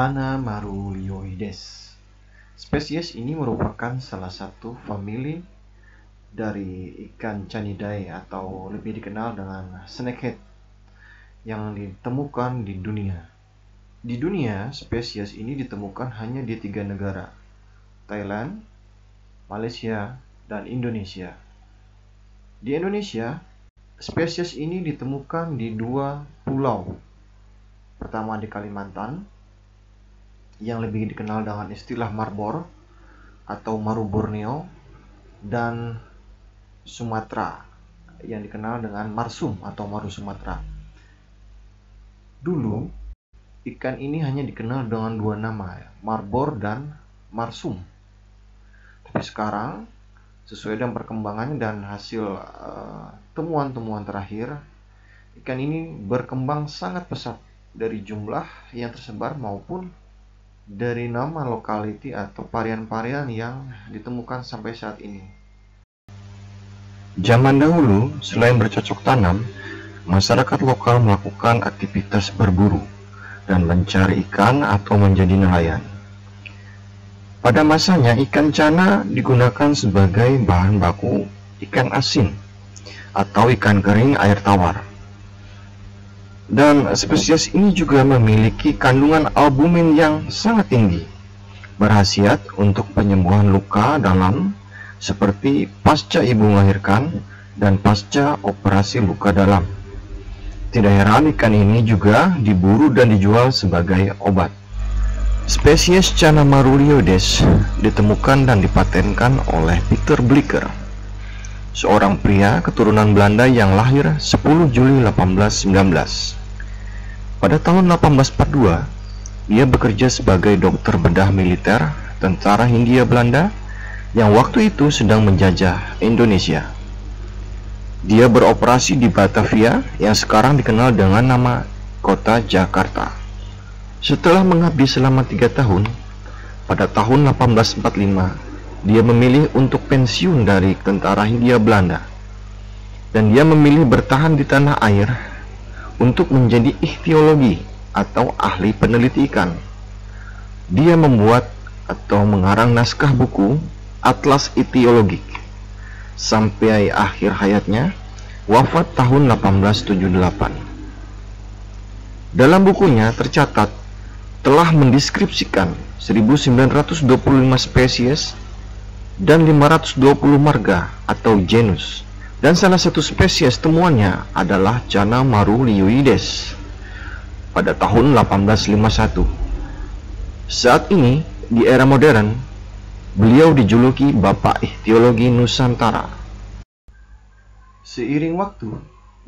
Channa marulioides. Spesies ini merupakan salah satu famili dari ikan Canidae atau lebih dikenal dengan snakehead yang ditemukan di dunia. Di dunia, spesies ini ditemukan hanya di 3 negara, Thailand, Malaysia, dan Indonesia. Di Indonesia, spesies ini ditemukan di 2 pulau. Pertama di Kalimantan, yang lebih dikenal dengan istilah Marbor atau Maru Borneo, dan Sumatera yang dikenal dengan Marsum atau Maru Sumatera. Dulu, ikan ini hanya dikenal dengan 2 nama, Marbor dan Marsum. Tapi sekarang, sesuai dengan perkembangannya dan hasil temuan-temuan terakhir, ikan ini berkembang sangat pesat dari jumlah yang tersebar maupun dari nama lokaliti atau varian-varian yang ditemukan sampai saat ini. Zaman dahulu, selain bercocok tanam, masyarakat lokal melakukan aktivitas berburu dan mencari ikan atau menjadi nelayan. Pada masanya, ikan cana digunakan sebagai bahan baku ikan asin atau ikan kering air tawar. Dan spesies ini juga memiliki kandungan albumin yang sangat tinggi, berkhasiat untuk penyembuhan luka dalam seperti pasca ibu melahirkan dan pasca operasi luka dalam. Tidak heran ikan ini juga diburu dan dijual sebagai obat. Spesies Channa marulioides ditemukan dan dipatenkan oleh Peter Blicker, seorang pria keturunan Belanda yang lahir 10 Juli 1819. Pada tahun 1842, dia bekerja sebagai dokter bedah militer tentara Hindia Belanda yang waktu itu sedang menjajah Indonesia. Dia beroperasi di Batavia yang sekarang dikenal dengan nama Kota Jakarta. Setelah mengabdi selama 3 tahun, pada tahun 1845, dia memilih untuk pensiun dari tentara Hindia Belanda. Dan dia memilih bertahan di tanah air untuk menjadi ichtiologi atau ahli peneliti ikan. Dia membuat atau mengarang naskah buku Atlas Ichthyologique sampai akhir hayatnya, wafat tahun 1878. Dalam bukunya tercatat telah mendeskripsikan 1925 spesies dan 520 marga atau genus. Dan salah satu spesies temuannya adalah Channa marulioides pada tahun 1851. Saat ini, di era modern, beliau dijuluki Bapak Ichtyologi Nusantara. Seiring waktu,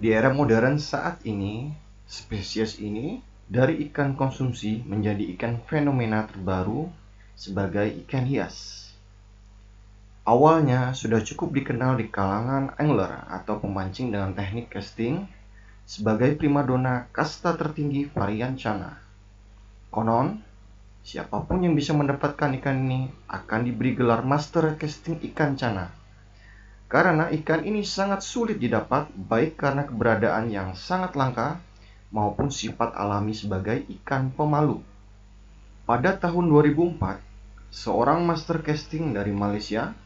di era modern saat ini, spesies ini dari ikan konsumsi menjadi ikan fenomena terbaru sebagai ikan hias. Awalnya sudah cukup dikenal di kalangan angler atau pemancing dengan teknik casting sebagai primadona kasta tertinggi varian Channa. Konon, siapapun yang bisa mendapatkan ikan ini akan diberi gelar master casting ikan Channa. Karena ikan ini sangat sulit didapat baik karena keberadaan yang sangat langka maupun sifat alami sebagai ikan pemalu. Pada tahun 2004, seorang master casting dari Malaysia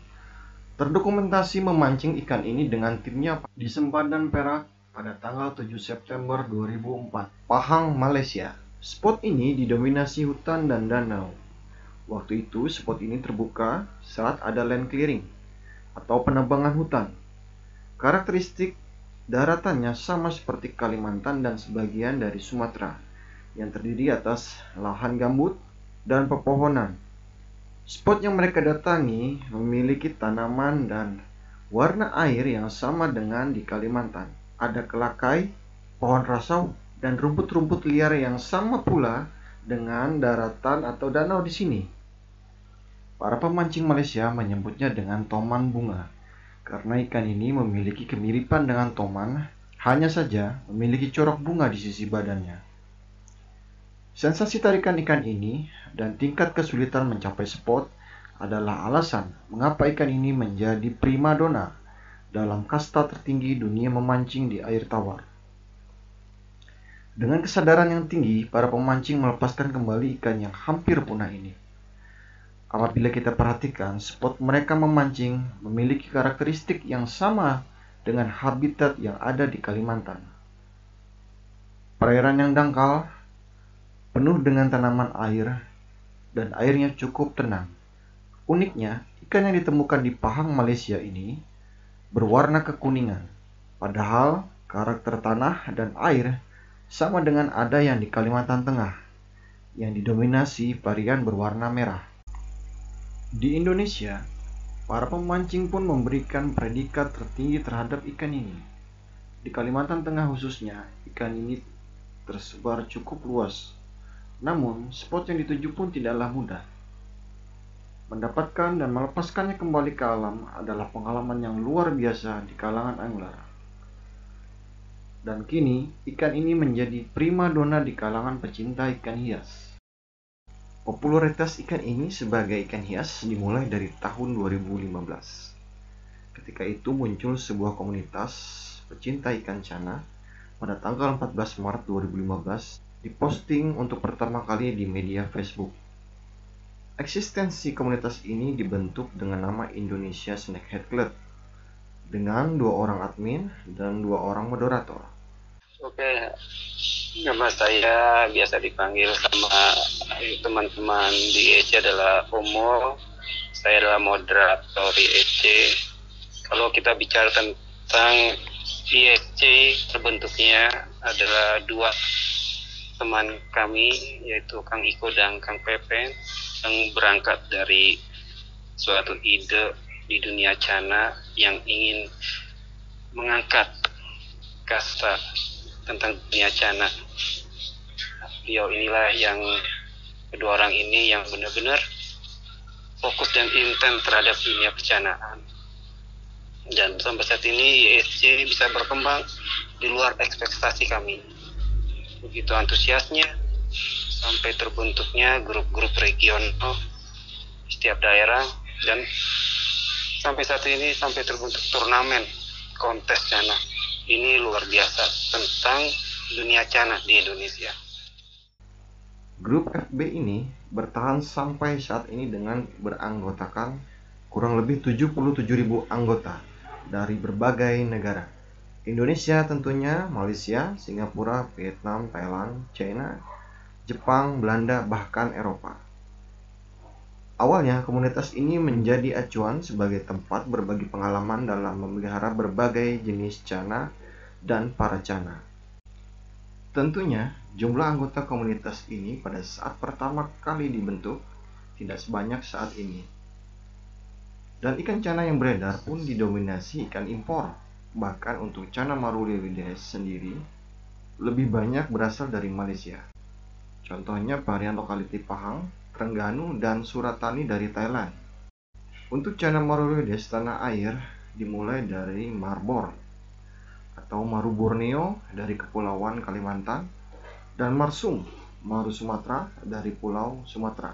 terdokumentasi memancing ikan ini dengan timnya di Sempadan Perak pada tanggal 7 September 2004, Pahang, Malaysia. Spot ini didominasi hutan dan danau. Waktu itu spot ini terbuka saat ada land clearing atau penebangan hutan. Karakteristik daratannya sama seperti Kalimantan dan sebagian dari Sumatera, yang terdiri atas lahan gambut dan pepohonan. Spot yang mereka datangi memiliki tanaman dan warna air yang sama dengan di Kalimantan. Ada kelakai, pohon rasau, dan rumput-rumput liar yang sama pula dengan daratan atau danau di sini. Para pemancing Malaysia menyebutnya dengan toman bunga, karena ikan ini memiliki kemiripan dengan toman, hanya saja memiliki corak bunga di sisi badannya. Sensasi tarikan ikan ini dan tingkat kesulitan mencapai spot adalah alasan mengapa ikan ini menjadi primadona dalam kasta tertinggi dunia memancing di air tawar. Dengan kesadaran yang tinggi, para pemancing melepaskan kembali ikan yang hampir punah ini. Apabila kita perhatikan, spot mereka memancing memiliki karakteristik yang sama dengan habitat yang ada di Kalimantan. Perairan yang dangkal, penuh dengan tanaman air, dan airnya cukup tenang. Uniknya, ikan yang ditemukan di Pahang, Malaysia ini berwarna kekuningan, padahal karakter tanah dan air sama dengan ada yang di Kalimantan Tengah, yang didominasi varian berwarna merah. Di Indonesia, para pemancing pun memberikan predikat tertinggi terhadap ikan ini. Di Kalimantan Tengah khususnya, ikan ini tersebar cukup luas. Namun, spot yang dituju pun tidaklah mudah. Mendapatkan dan melepaskannya kembali ke alam adalah pengalaman yang luar biasa di kalangan angler. Dan kini, ikan ini menjadi primadona di kalangan pecinta ikan hias. Popularitas ikan ini sebagai ikan hias dimulai dari tahun 2015. Ketika itu muncul sebuah komunitas pecinta ikan cana pada tanggal 14 Maret 2015 diposting untuk pertama kali di media Facebook. Eksistensi komunitas ini dibentuk dengan nama Indonesia Snakehead Club dengan 2 orang admin dan 2 orang moderator. Oke, nama saya biasa dipanggil sama teman-teman di EC adalah Omo. Saya adalah moderator di EC. Kalau kita bicara tentang ISC, terbentuknya adalah 2 teman kami, yaitu Kang Iko dan Kang Pepen, yang berangkat dari suatu ide di dunia cana yang ingin mengangkat kasta tentang dunia cana. Beliau inilah yang kedua orang ini yang benar-benar fokus dan intens terhadap dunia pecanaan. Dan sampai saat ini ISC bisa berkembang di luar ekspektasi kami. Begitu antusiasnya sampai terbentuknya grup-grup regional di setiap daerah, dan sampai saat ini sampai terbentuk turnamen kontes cana. Ini luar biasa tentang dunia cana di Indonesia. Grup FB ini bertahan sampai saat ini dengan beranggotakan kurang lebih 77.000 anggota dari berbagai negara. Indonesia tentunya, Malaysia, Singapura, Vietnam, Thailand, China, Jepang, Belanda, bahkan Eropa. Awalnya komunitas ini menjadi acuan sebagai tempat berbagi pengalaman dalam memelihara berbagai jenis cana dan para cana. Tentunya, jumlah anggota komunitas ini pada saat pertama kali dibentuk tidak sebanyak saat ini. Dan ikan cana yang beredar pun didominasi ikan impor. Bahkan untuk cana Marulides sendiri lebih banyak berasal dari Malaysia. Contohnya varian lokaliti Pahang, Terengganu, dan Suratani dari Thailand. Untuk cana Marulides tanah air dimulai dari Marbor atau Maru Borneo dari Kepulauan Kalimantan, dan Marsum, Maru Sumatera dari Pulau Sumatera.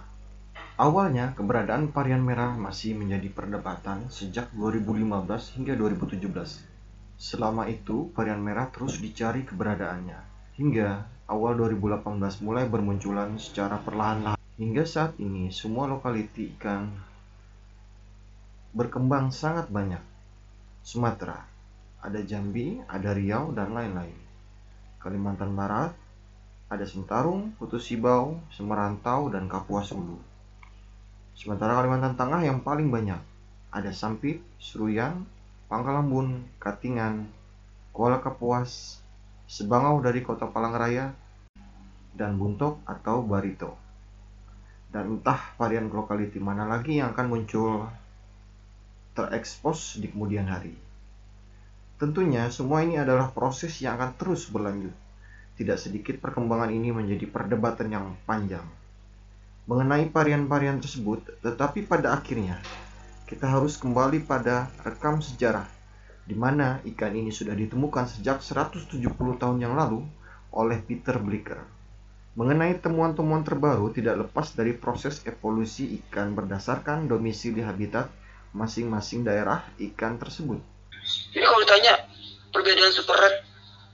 Awalnya keberadaan varian merah masih menjadi perdebatan sejak 2015 hingga 2017. Selama itu varian merah terus dicari keberadaannya, hingga awal 2018 mulai bermunculan secara perlahan-lahan. Hingga saat ini semua lokaliti ikan berkembang sangat banyak. Sumatera, ada Jambi, ada Riau, dan lain-lain. Kalimantan Barat, ada Sentarung, Putus Sibau, Semerantau, dan Kapuas Hulu. Sementara Kalimantan Tengah yang paling banyak, ada Sampit, Seruyan, Pangkalambun, Katingan, Kuala Kapuas, Sebangau dari Kota Palangraya, dan Buntok atau Barito. Dan entah varian lokaliti mana lagi yang akan muncul terekspos di kemudian hari. Tentunya semua ini adalah proses yang akan terus berlanjut. Tidak sedikit perkembangan ini menjadi perdebatan yang panjang mengenai varian-varian tersebut, tetapi pada akhirnya kita harus kembali pada rekam sejarah di mana ikan ini sudah ditemukan sejak 170 tahun yang lalu oleh Peter Blicker. Mengenai temuan-temuan terbaru tidak lepas dari proses evolusi ikan berdasarkan domisili habitat masing-masing daerah ikan tersebut. Jadi kalau ditanya perbedaan super red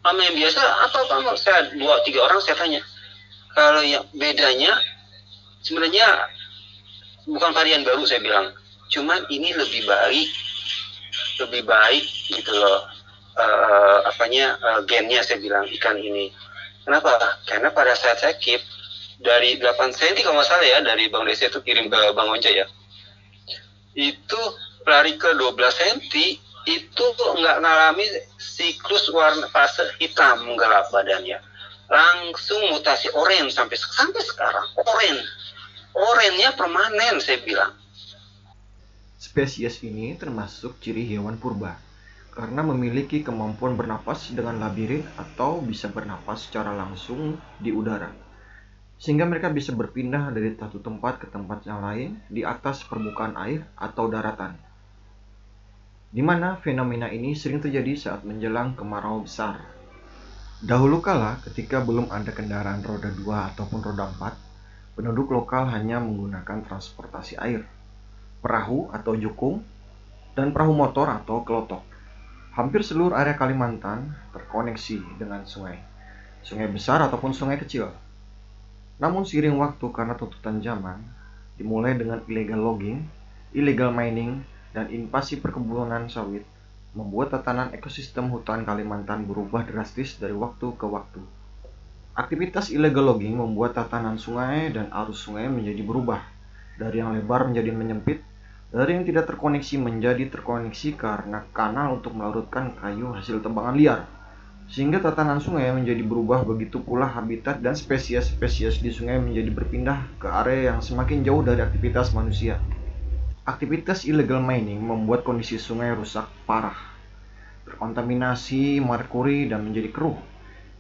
Sama yang biasa apa kamu? Saya 2-3 orang saya tanya. Kalau yang bedanya sebenarnya bukan varian baru saya bilang. Cuman ini lebih baik gitu loh. Gennya saya bilang ikan ini. Kenapa? Karena pada saat saya keep dari 8 cm kalau nggak salah ya, dari Bang Desi itu kirim ke Bang Onca ya, itu lari ke 12 cm itu nggak ngalami siklus warna fase hitam gelap badannya, langsung mutasi oranye sampai sekarang. Oranye permanen saya bilang. Spesies ini termasuk ciri hewan purba karena memiliki kemampuan bernapas dengan labirin atau bisa bernapas secara langsung di udara, sehingga mereka bisa berpindah dari satu tempat ke tempat yang lain di atas permukaan air atau daratan, di mana fenomena ini sering terjadi saat menjelang kemarau besar. Dahulu kala, ketika belum ada kendaraan roda 2 ataupun roda 4, penduduk lokal hanya menggunakan transportasi air, perahu atau jukung, dan perahu motor atau kelotok. Hampir seluruh area Kalimantan terkoneksi dengan sungai besar ataupun sungai kecil. Namun seiring waktu karena tuntutan zaman, dimulai dengan illegal logging, illegal mining, dan invasi perkebunan sawit, membuat tatanan ekosistem hutan Kalimantan berubah drastis dari waktu ke waktu. Aktivitas illegal logging membuat tatanan sungai dan arus sungai menjadi berubah, dari yang lebar menjadi menyempit, dari yang tidak terkoneksi menjadi terkoneksi karena kanal untuk melarutkan kayu hasil tembangan liar, sehingga tatanan sungai menjadi berubah. Begitu pula habitat dan spesies-spesies di sungai menjadi berpindah ke area yang semakin jauh dari aktivitas manusia. Aktivitas illegal mining membuat kondisi sungai rusak parah, terkontaminasi merkuri dan menjadi keruh,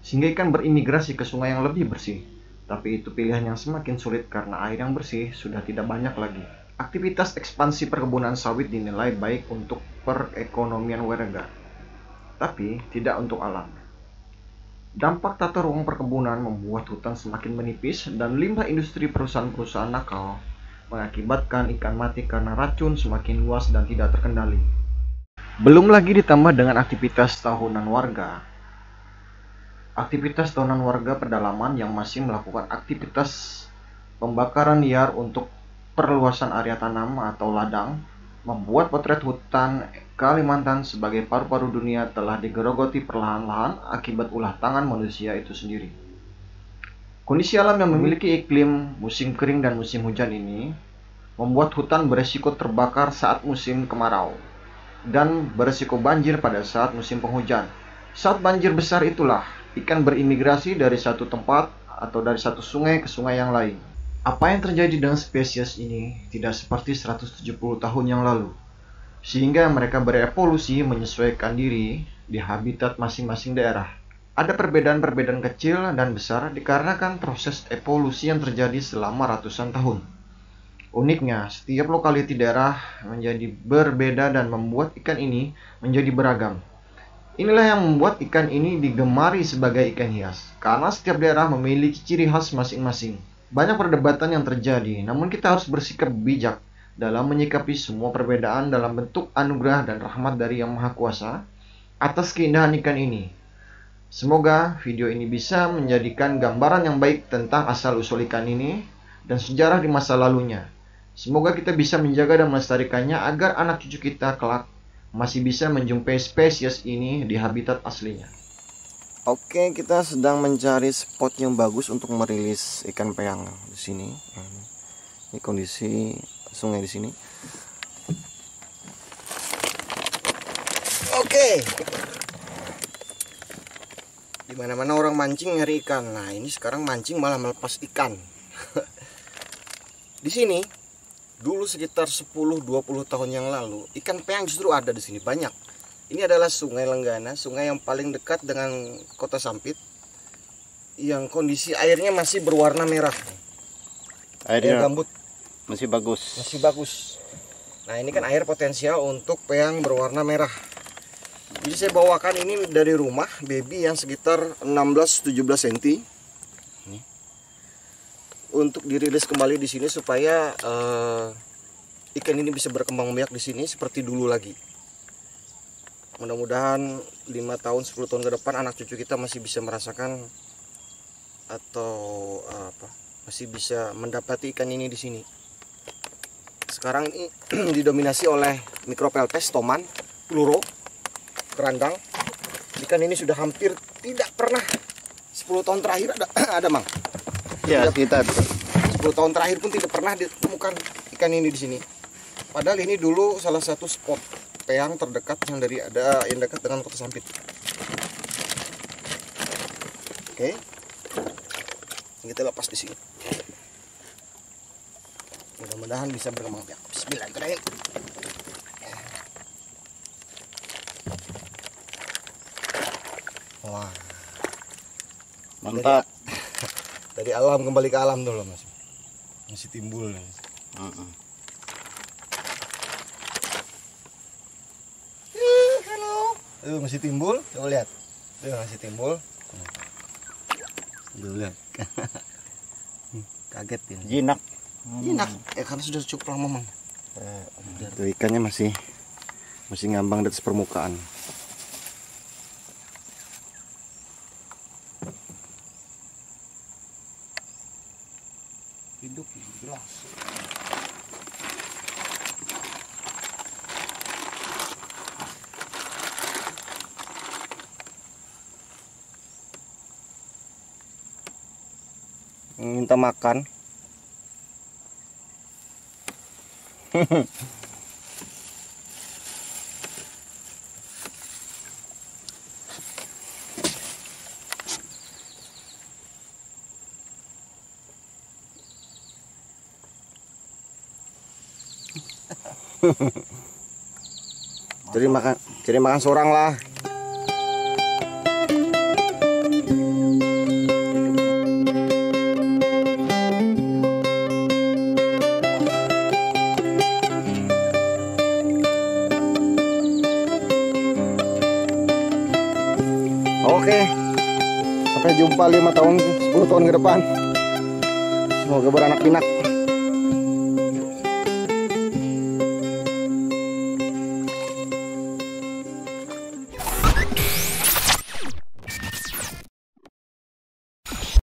sehingga ikan berimigrasi ke sungai yang lebih bersih. Tapi itu pilihan yang semakin sulit karena air yang bersih sudah tidak banyak lagi. Aktivitas ekspansi perkebunan sawit dinilai baik untuk perekonomian warga, tapi tidak untuk alam. Dampak tata ruang perkebunan membuat hutan semakin menipis dan limbah industri perusahaan-perusahaan nakal mengakibatkan ikan mati karena racun semakin luas dan tidak terkendali. Belum lagi ditambah dengan aktivitas tahunan warga. Aktivitas tahunan warga pedalaman yang masih melakukan aktivitas pembakaran liar untuk perluasan area tanam atau ladang membuat potret hutan Kalimantan sebagai paru-paru dunia telah digerogoti perlahan-lahan akibat ulah tangan manusia itu sendiri. Kondisi alam yang memiliki iklim musim kering dan musim hujan ini membuat hutan beresiko terbakar saat musim kemarau dan beresiko banjir pada saat musim penghujan. Saat banjir besar itulah ikan berimigrasi dari satu tempat atau dari satu sungai ke sungai yang lain. Apa yang terjadi dengan spesies ini tidak seperti 170 tahun yang lalu, sehingga mereka berevolusi menyesuaikan diri di habitat masing-masing daerah. Ada perbedaan-perbedaan kecil dan besar dikarenakan proses evolusi yang terjadi selama ratusan tahun. Uniknya, setiap lokaliti daerah menjadi berbeda dan membuat ikan ini menjadi beragam. Inilah yang membuat ikan ini digemari sebagai ikan hias, karena setiap daerah memiliki ciri khas masing-masing. Banyak perdebatan yang terjadi, namun kita harus bersikap bijak dalam menyikapi semua perbedaan dalam bentuk anugerah dan rahmat dari Yang Maha Kuasa atas keindahan ikan ini. Semoga video ini bisa menjadikan gambaran yang baik tentang asal-usul ikan ini dan sejarah di masa lalunya. Semoga kita bisa menjaga dan melestarikannya agar anak cucu kita kelak masih bisa menjumpai spesies ini di habitat aslinya. Oke, kita sedang mencari spot yang bagus untuk merilis ikan peyang di sini. Ini kondisi sungai di sini. Oke. Di mana-mana orang mancing nyari ikan. Nah, ini sekarang mancing malah melepas ikan. Di sini dulu sekitar 10-20 tahun yang lalu, ikan peyang justru ada di sini banyak. Ini adalah Sungai Lenggana, sungai yang paling dekat dengan Kota Sampit, yang kondisi airnya masih berwarna merah. Air gambut masih bagus. Masih bagus. Nah, ini kan air potensial untuk peyang berwarna merah. Jadi saya bawakan ini dari rumah, baby yang sekitar 16-17 cm. Ini. Untuk dirilis kembali di sini supaya ikan ini bisa berkembang biak di sini seperti dulu lagi. Mudah-mudahan 5 tahun 10 tahun ke depan anak cucu kita masih bisa merasakan atau masih bisa mendapati ikan ini di sini. Sekarang ini didominasi oleh mikropeltes, toman, pluro, kerandang. Ikan ini sudah hampir tidak pernah 10 tahun terakhir ada Mang. Ya, sekitar 10 tahun terakhir pun tidak pernah ditemukan ikan ini di sini. Padahal ini dulu salah satu spot peang terdekat yang dekat dengan Kota Sampit. Oke. Kita lepas di sini. Mudah-mudahan bisa berkembang biak. Bismillahirrahmanirrahim. Wah, mantap. Dari alam kembali ke alam dulu Mas. Masih timbul. Halo. Masih timbul. Coba lihat. Masih timbul. Lihat. Kaget ini. Jinak. Jinak. Karena sudah cukup lama Mang. Tuh ikannya masih ngambang di atas permukaan. Hidup jelas. Minta makan. Jadi makan seorang lah. Oke, sampai jumpa 5 tahun 10 tahun ke depan. Semoga beranak pinak.